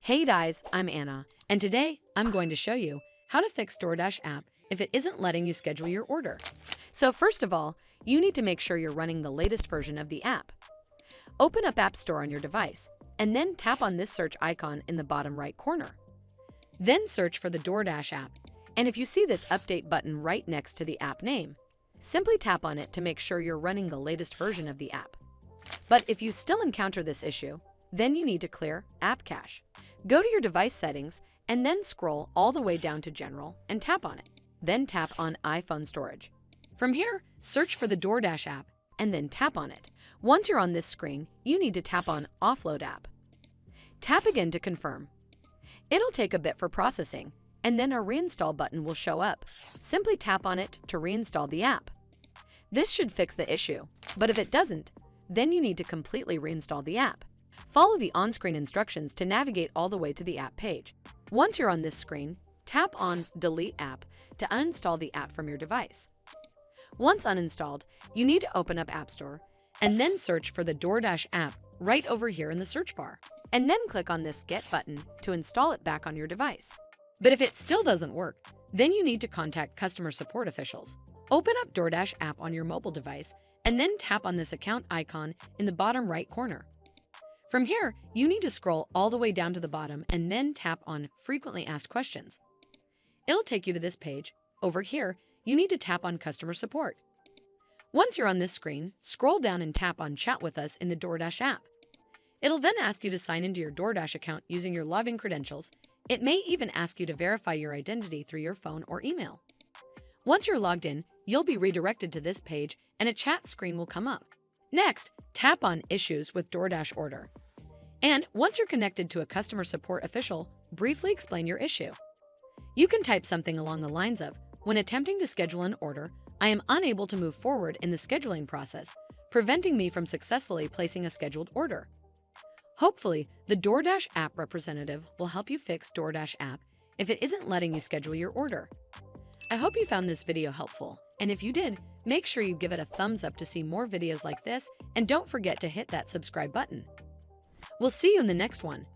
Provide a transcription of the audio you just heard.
Hey guys, I'm Anna, and today I'm going to show you how to fix Doordash app if it isn't letting you schedule your order. So first of all, you need to make sure you're running the latest version of the app. Open up App Store on your device, and then tap on this search icon in the bottom right corner. Then search for the Doordash app, and if you see this update button right next to the app name, simply tap on it to make sure you're running the latest version of the app. But if you still encounter this issue, then you need to clear App Cache. Go to your device settings and then scroll all the way down to General and tap on it. Then tap on iPhone Storage. From here, search for the Doordash app and then tap on it. Once you're on this screen, you need to tap on Offload App. Tap again to confirm. It'll take a bit for processing, and then a reinstall button will show up. Simply tap on it to reinstall the app. This should fix the issue, but if it doesn't, then you need to completely reinstall the app. Follow the on-screen instructions to navigate all the way to the app page. Once you're on this screen, tap on Delete App to uninstall the app from your device. Once uninstalled, you need to open up App Store and then search for the Doordash app right over here in the search bar, and then click on this Get button to install it back on your device. But if it still doesn't work, then you need to contact customer support officials. Open up Doordash app on your mobile device and then tap on this account icon in the bottom right corner. From here, you need to scroll all the way down to the bottom and then tap on Frequently Asked Questions. It'll take you to this page. Over here, you need to tap on Customer Support. Once you're on this screen, scroll down and tap on Chat with Us in the Doordash app. It'll then ask you to sign into your Doordash account using your login credentials. It may even ask you to verify your identity through your phone or email. Once you're logged in, you'll be redirected to this page and a chat screen will come up. Next, tap on Issues with Doordash Order. And once you're connected to a customer support official, briefly explain your issue. You can type something along the lines of, "When attempting to schedule an order, I am unable to move forward in the scheduling process, preventing me from successfully placing a scheduled order." Hopefully, the Doordash app representative will help you fix Doordash app if it isn't letting you schedule your order. I hope you found this video helpful, and if you did, make sure you give it a thumbs up to see more videos like this, and don't forget to hit that subscribe button. We'll see you in the next one.